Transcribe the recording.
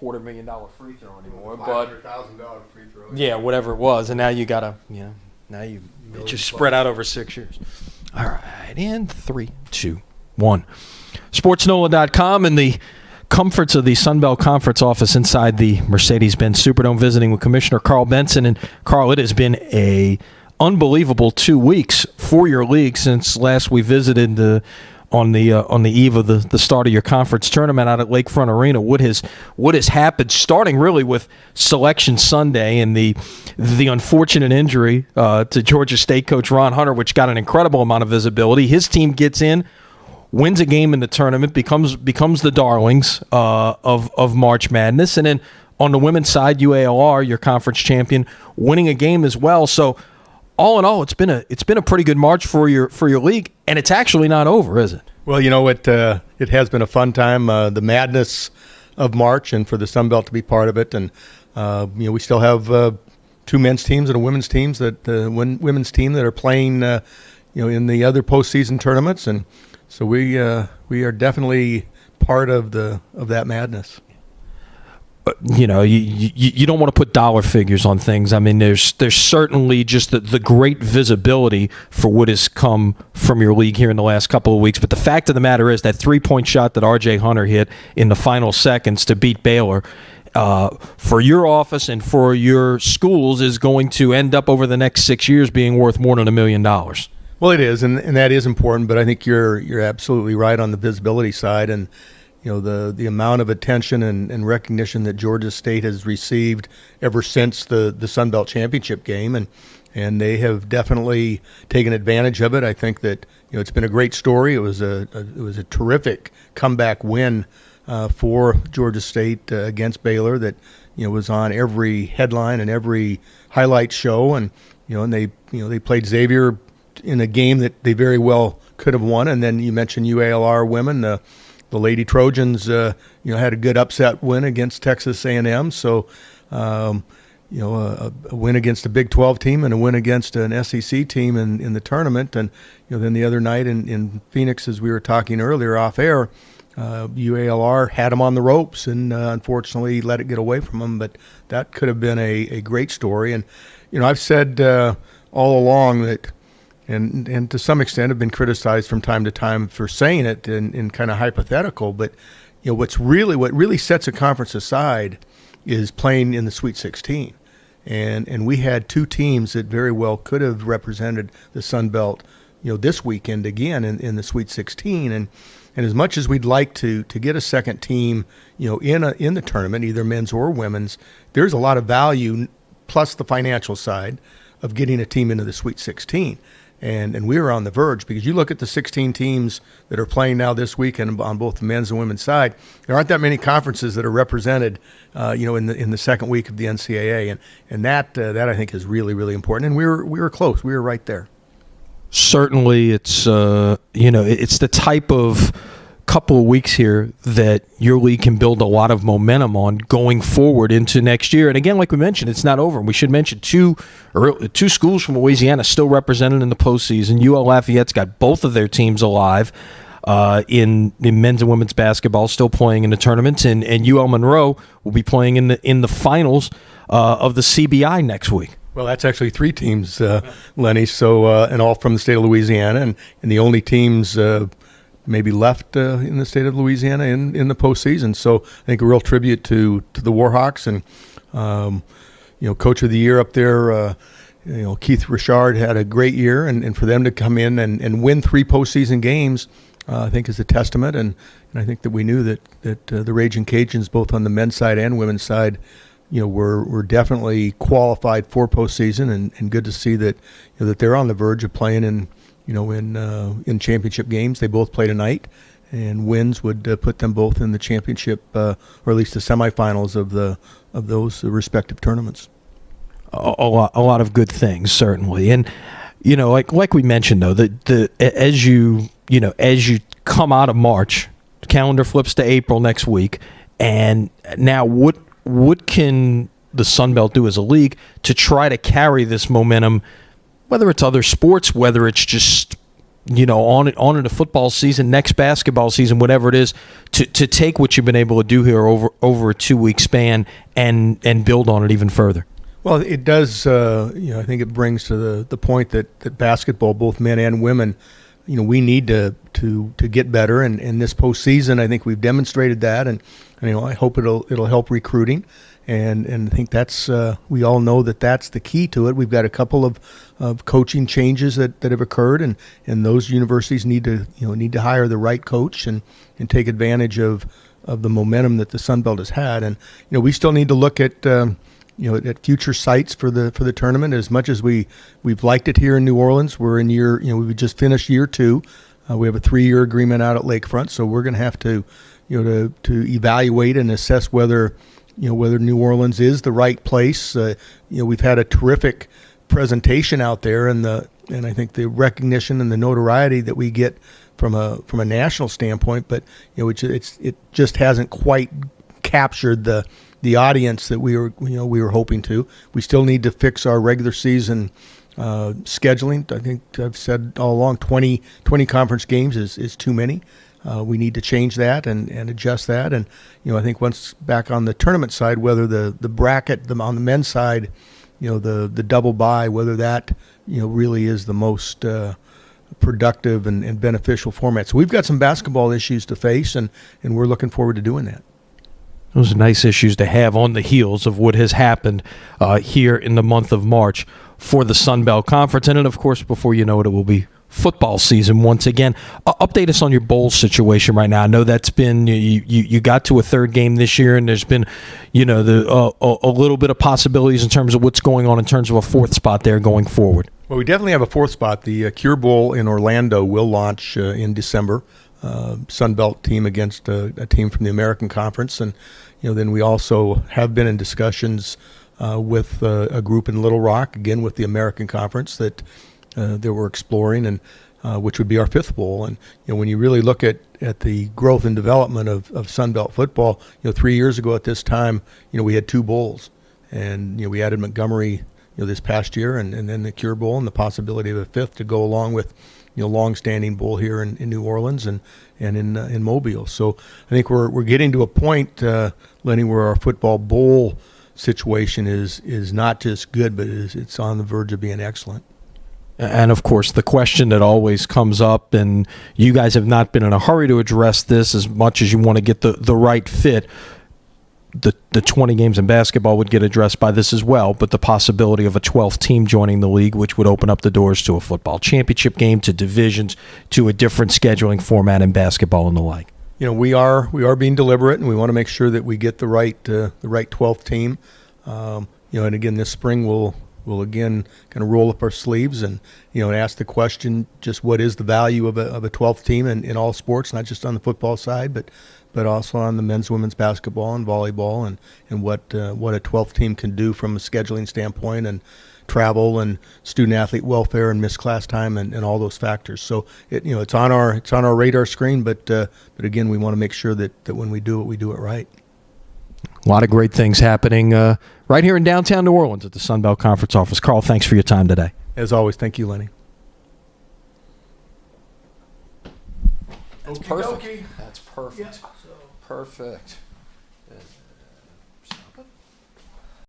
$250,000 free throw anymore. $500,000 free throw. Yeah, whatever it was, and now you gotta, now you just spread out over 6 years. All right, in 3, 2, 1. SportsNOLA.com and the comforts of the Sun Belt Conference office inside the Mercedes-Benz Superdome, visiting with Commissioner Karl Benson. And Karl, it has been a unbelievable 2 weeks for your league since last we visited on the eve of the start of your conference tournament out at Lakefront Arena. What has happened, starting really with Selection Sunday and the unfortunate injury to Georgia State coach Ron Hunter, which got an incredible amount of visibility. His team gets in, wins a game in the tournament, becomes the darlings of March Madness, and then on the women's side, UALR, your conference champion, winning a game as well. So all in all, it's been a pretty good March for your league, and it's actually not over, is it? Well, it has been a fun time, the madness of March, and for the Sun Belt to be part of it. And we still have 2 men's teams and a women's teams women's team that are playing in the other postseason tournaments, and so we are definitely part of that madness. You don't want to put dollar figures on things. I mean, there's certainly just the great visibility for what has come from your league here in the last couple of weeks. But the fact of the matter is that 3-point shot that R.J. Hunter hit in the final seconds to beat Baylor for your office and for your schools is going to end up over the next 6 years being worth more than $1 million. Well, it is, and that is important. But I think you're absolutely right on the visibility side, and the amount of attention and recognition that Georgia State has received ever since the Sun Belt Championship game, and they have definitely taken advantage of it. I think that it's been a great story. It was a terrific comeback win for Georgia State against Baylor that was on every headline and every highlight show, and they played Xavier in a game that they very well could have won. And then you mentioned UALR women. The Lady Trojans, had a good upset win against Texas A&M. So, a win against a Big 12 team and a win against an SEC team in the tournament. And then the other night in Phoenix, as we were talking earlier off air, UALR had them on the ropes and unfortunately let it get away from them. But that could have been a great story. And I've said all along that. And to some extent have been criticized from time to time for saying it in kind of hypothetical. But what really sets a conference aside is playing in the Sweet 16. And we had 2 teams that very well could have represented the Sun Belt, this weekend again in the Sweet 16. And as much as we'd like to get a second team, in the tournament, either men's or women's, there's a lot of value plus the financial side of getting a team into the Sweet 16. And we were on the verge, because you look at the 16 teams that are playing now this weekend on both the men's and women's side, there aren't that many conferences that are represented, in the second week of the NCAA, and that I think is really, really important. And we were close. We were right there. Certainly, it's it's the type of couple of weeks here that your league can build a lot of momentum on going forward into next year. And again, like we mentioned, it's not over. We should mention two schools from Louisiana still represented in the postseason. UL Lafayette's got both of their teams alive in men's and women's basketball, still playing in the tournaments, and UL Monroe will be playing in the finals of the CBI next week. Well, that's actually 3 teams, Lenny. So and all from the state of Louisiana, and the only teams maybe left in the state of Louisiana in the postseason. So I think a real tribute to the Warhawks, and Coach of the Year up there. Keith Richard had a great year, and for them to come in and win 3 postseason games, I think is a testament. And I think that we knew that the Raging Cajuns, both on the men's side and women's side, were definitely qualified for postseason, and good to see that that they're on the verge of playing in championship games. They both play tonight, and wins would put them both in the championship, or at least the semifinals of those respective tournaments. A lot of good things, certainly. And like we mentioned, though, as you come out of March, the calendar flips to April next week, and now what can the Sun Belt do as a league to try to carry this momentum, whether it's other sports, whether it's just on into football season, next basketball season, whatever it is, to take what you've been able to do here over a 2-week span and build on it even further? Well, it does. I think it brings to the point that basketball, both men and women, we need to get better. And in this postseason, I think we've demonstrated that, and I hope it'll help recruiting. And I think that's we all know that's the key to it. We've got a couple of coaching changes that have occurred, and those universities need to hire the right coach and take advantage of the momentum that the Sun Belt has had. And we still need to look at at future sites for the tournament. As much as we've liked it here in New Orleans, we're in we just finished year 2. We have a 3-year agreement out at Lakefront, so we're going to have to evaluate and assess whether New Orleans is the right place. We've had a terrific presentation out there, and I think the recognition and the notoriety that we get from a national standpoint, but it just hasn't quite captured the audience that we were hoping to. We still need to fix our regular season scheduling. I think I've said all along, 20 conference games is too many. We need to change that and adjust that. And I think once back on the tournament side, whether the bracket on the men's side, the double bye, whether that really is the most productive and beneficial format. So we've got some basketball issues to face, and we're looking forward to doing that. Those are nice issues to have on the heels of what has happened here in the month of March for the Sun Belt Conference. And then, of course, before you know it, it will be football season once again. Update us on your bowl situation right now. I know that's been you got to a third game this year, and there's been a little bit of possibilities in terms of what's going on in terms of a fourth spot there going forward. Well, we definitely have a fourth spot. The Cure Bowl in Orlando will launch in December. Sun Belt team against a team from the American Conference, and then we also have been in discussions with a group in Little Rock, again with the American Conference, that we're exploring, and which would be our fifth bowl. And when you really look at the growth and development of Sun Belt football, 3 years ago at this time, we had 2 bowls, and we added Montgomery this past year, and then the Cure Bowl, and the possibility of a fifth to go along with long-standing bowl here in New Orleans and in Mobile. So I think we're getting to a point, Lenny, where our football bowl situation is not just good, but it's on the verge of being excellent. And, of course, the question that always comes up, and you guys have not been in a hurry to address this as much as you want to get the right fit. The 20 games in basketball would get addressed by this as well, but the possibility of a 12th team joining the league, which would open up the doors to a football championship game, to divisions, to a different scheduling format in basketball and the like. We are being deliberate, and we want to make sure that we get the right 12th team. And again, this spring we'll again kind of roll up our sleeves and ask the question, just what is the value of a 12th team in all sports, not just on the football side, but also on the men's, women's basketball and volleyball, and what a 12th team can do from a scheduling standpoint, and travel and student athlete welfare and missed class time and all those factors. So it's on our radar screen, but again, we want to make sure that when we do it right. A lot of great things happening right here in downtown New Orleans at the Sun Belt Conference office. Karl, thanks for your time today. As always, thank you, Lenny. That's perfect. That's perfect. Yeah. Perfect.